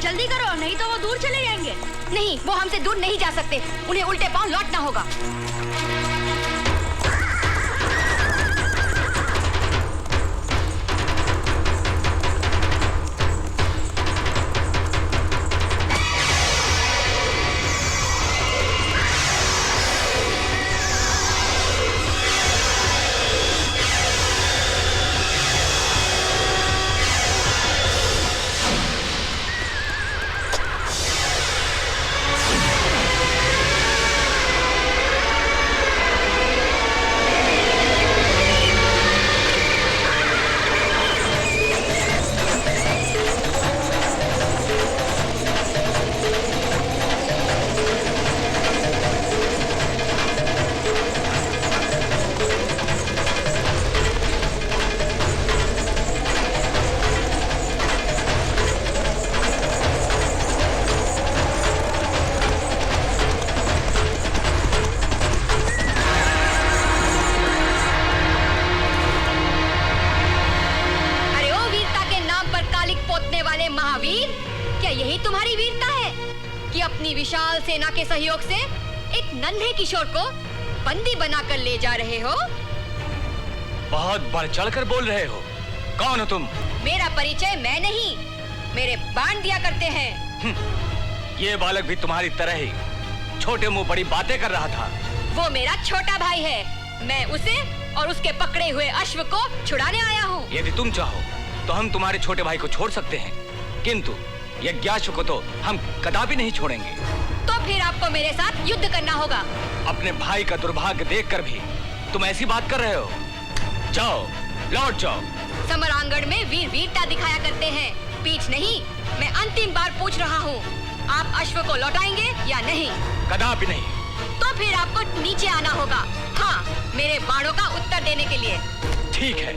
जल्दी करो, नहीं तो वो दूर चले जाएंगे। नहीं, वो हमसे दूर नहीं जा सकते। उन्हें उल्टे पांव लौटना होगा। विशाल सेना के सहयोग से एक नन्हे किशोर को बंदी बनाकर ले जा रहे हो। बहुत बढ़ चढ़कर बोल रहे हो। कौन हो तुम? मेरा परिचय मैं नहीं, मेरे बाण दिया करते हैं। ये बालक भी तुम्हारी तरह ही छोटे मुंह बड़ी बातें कर रहा था। वो मेरा छोटा भाई है। मैं उसे और उसके पकड़े हुए अश्व को छुड़ाने आया हूँ। यदि तुम चाहो तो हम तुम्हारे छोटे भाई को छोड़ सकते हैं, किंतु यज्ञाश्व को तो हम कदापि नहीं छोड़ेंगे। तो फिर आपको मेरे साथ युद्ध करना होगा। अपने भाई का दुर्भाग्य देखकर भी तुम ऐसी बात कर रहे हो? जाओ, लौट जाओ। समरांगण में वीर वीरता दिखाया करते हैं, पीठ नहीं। मैं अंतिम बार पूछ रहा हूँ, आप अश्व को लौटाएंगे या नहीं? कदापि नहीं। तो फिर आपको नीचे आना होगा। हाँ, मेरे बाणों का उत्तर देने के लिए। ठीक है।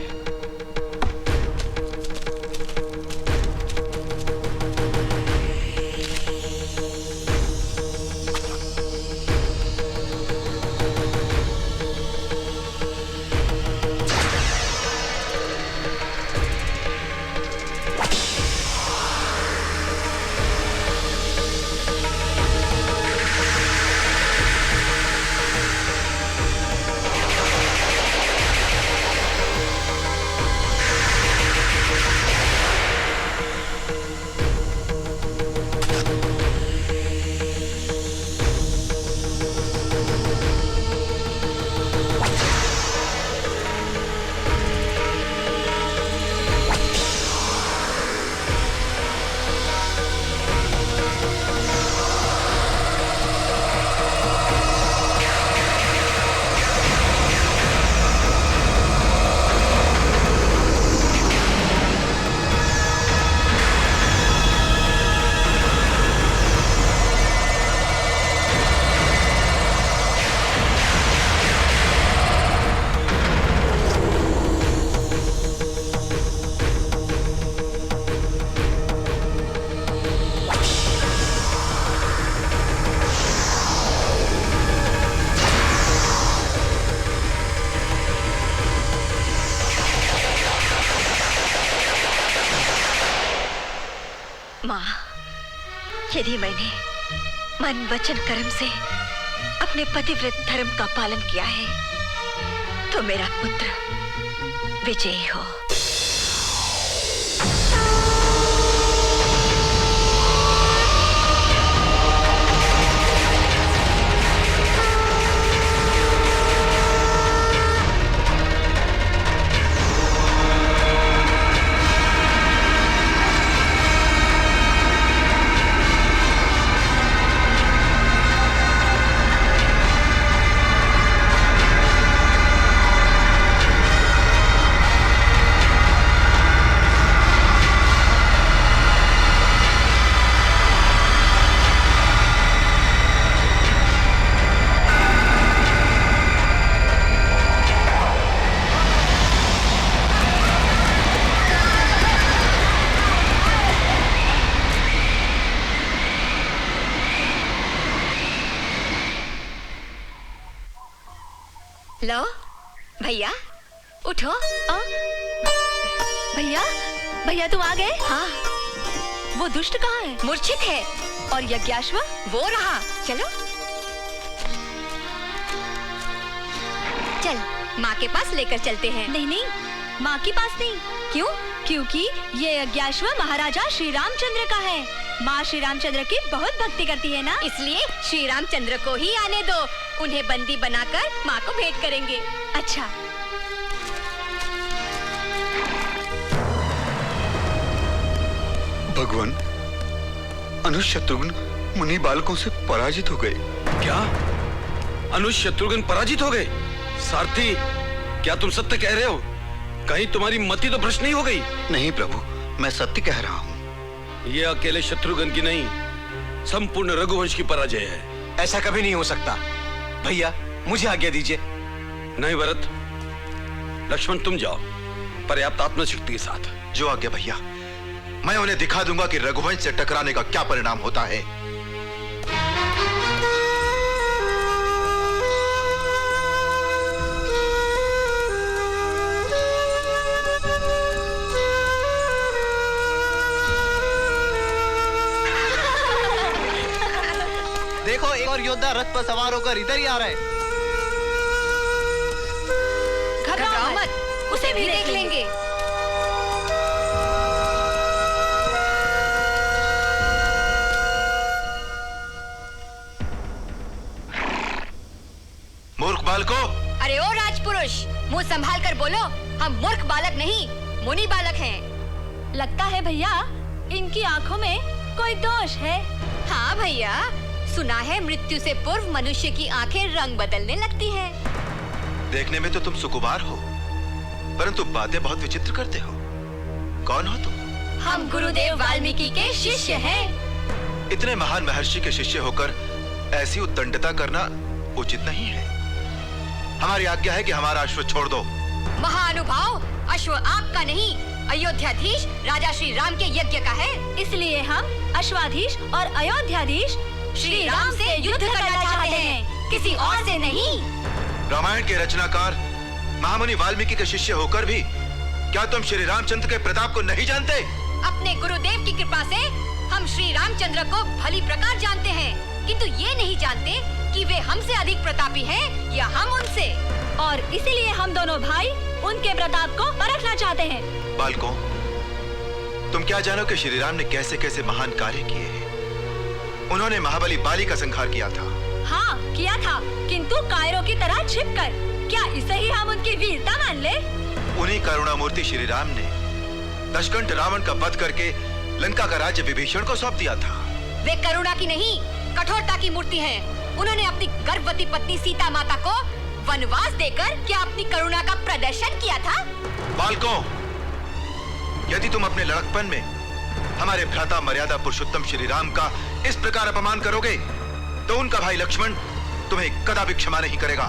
यदि मैंने मन वचन कर्म से अपने पतिव्रत धर्म का पालन किया है तो मेरा पुत्र विजयी हो। लो भैया, उठो। भैया, भैया तुम आ गए? हाँ, वो दुष्ट कहाँ है? मूर्छित है। और यज्ञाश्व? वो रहा। चलो चल, माँ के पास लेकर चलते हैं। नहीं नहीं, माँ के पास नहीं। क्यों? क्योंकि ये यज्ञाश्व महाराजा श्री रामचंद्र का है। माँ श्री रामचंद्र की बहुत भक्ति करती है ना, इसलिए श्री रामचंद्र को ही आने दो। उन्हें बंदी बनाकर माँ को भेंट करेंगे। अच्छा। भगवान, अनुज शत्रुघ्न मुनि बालकों से पराजित हो गए। क्या? अनुज शत्रुघ्न पराजित हो गए? सारथी, क्या तुम सत्य कह रहे हो? कहीं तुम्हारी मति तो भ्रष्ट नहीं हो गई? नहीं प्रभु, मैं सत्य कह रहा हूँ। ये अकेले शत्रुघ्न की नहीं, संपूर्ण रघुवंश की पराजय है। ऐसा कभी नहीं हो सकता। भैया, मुझे आज्ञा दीजिए। नहीं भरत, लक्ष्मण तुम जाओ पर्याप्त आत्मशक्ति के साथ। जो आज्ञा भैया। मैं उन्हें दिखा दूंगा कि रघुवंश से टकराने का क्या परिणाम होता है। देखो, एक और योद्धा रथ पर सवार होकर इधर ही आ रहा है। घबराओ मत, उसे भी देख लेंगे। मूर्ख बालको! अरे ओ राजपुरुष, मुंह संभाल कर बोलो। हम मूर्ख बालक नहीं, मुनि बालक हैं। लगता है भैया इनकी आंखों में कोई दोष है। हाँ भैया, सुना है मृत्यु से पूर्व मनुष्य की आंखें रंग बदलने लगती हैं। देखने में तो तुम सुकुमार हो, परंतु बातें बहुत विचित्र करते हो। कौन हो तुम? हम गुरुदेव वाल्मीकि के शिष्य हैं। इतने महान महर्षि के शिष्य होकर ऐसी उद्दंडता करना उचित नहीं है। हमारी आज्ञा है कि हमारा अश्व छोड़ दो। महानुभाव, अश्व आपका नहीं, अयोध्याधीश राजा श्री राम के यज्ञ का है। इसलिए हम अश्वाधीश और अयोध्याधीश श्री राम से युद्ध करना चाहते हैं, किसी और से नहीं। रामायण के रचनाकार महामुनि वाल्मीकि के शिष्य होकर भी क्या तुम श्री रामचंद्र के प्रताप को नहीं जानते? अपने गुरुदेव की कृपा से हम श्री रामचंद्र को भली प्रकार जानते हैं, किंतु ये नहीं जानते कि वे हमसे अधिक प्रतापी हैं या हम उनसे। और इसीलिए हम दोनों भाई उनके प्रताप को परखना चाहते हैं। बालकों, तुम क्या जानो कि श्री राम ने कैसे कैसे महान कार्य किए हैं। उन्होंने महाबली बाली का संहार किया था। हाँ, किया था, किंतु कायरों की तरह छिपकर। क्या इसे ही हम उनकी वीरता मान ले? उन्हीं करुणामूर्ति श्री राम ने दशकंठ रावण का वध करके लंका का राज्य विभीषण को सौंप दिया था। वे करुणा की नहीं, कठोरता की मूर्ति हैं। उन्होंने अपनी गर्भवती पत्नी सीता माता को वनवास देकर क्या अपनी करुणा का प्रदर्शन किया था? बालकों, यदि तुम अपने लड़कपन में हमारे भ्राता मर्यादा पुरुषोत्तम श्री राम का इस प्रकार अपमान करोगे, तो उनका भाई लक्ष्मण तुम्हें कदापि क्षमा नहीं करेगा।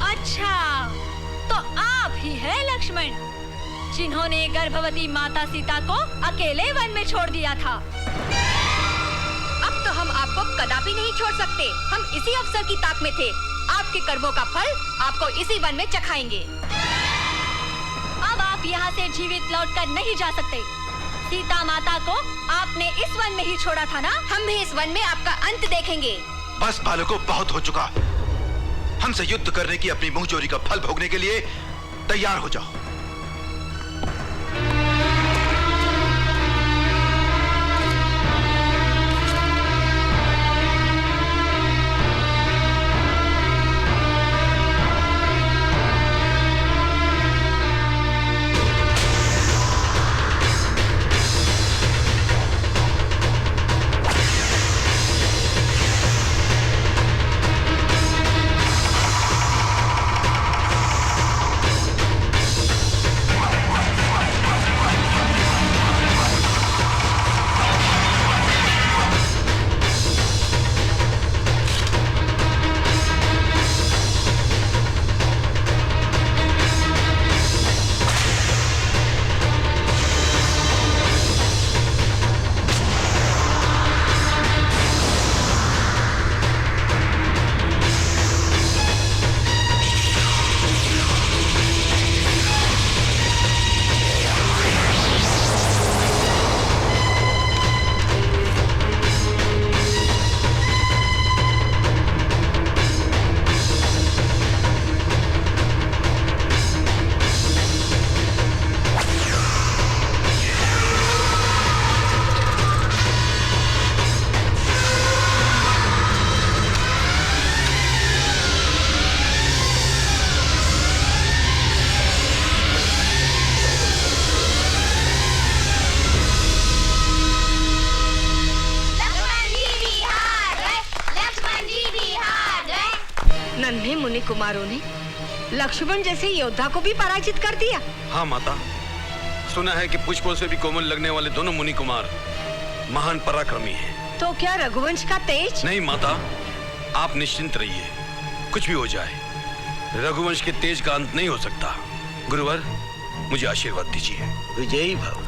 अच्छा, तो आप ही है लक्ष्मण, जिन्होंने गर्भवती माता सीता को अकेले वन में छोड़ दिया था। अब तो हम आपको कदापि नहीं छोड़ सकते। हम इसी अवसर की ताक में थे। आपके कर्मों का फल आपको इसी वन में चखाएंगे। अब आप यहाँ से जीवित लौटकर नहीं जा सकते। सीता माता को आपने इस वन में ही छोड़ा था ना? हम भी इस वन में आपका अंत देखेंगे। बस बालकों, बहुत हो चुका। हमसे युद्ध करने की अपनी मुंहजोरी का फल भोगने के लिए तैयार हो जाओ। नन्हे मुनि कुमारों ने लक्ष्मण जैसे योद्धा को भी पराजित कर दिया। हाँ माता, सुना है कि पुष्पों से भी कोमल लगने वाले दोनों मुनि कुमार महान पराक्रमी हैं। तो क्या रघुवंश का तेज? नहीं माता, आप निश्चिंत रहिए, कुछ भी हो जाए रघुवंश के तेज का अंत नहीं हो सकता। गुरुवर, मुझे आशीर्वाद दीजिए। विजयी भव।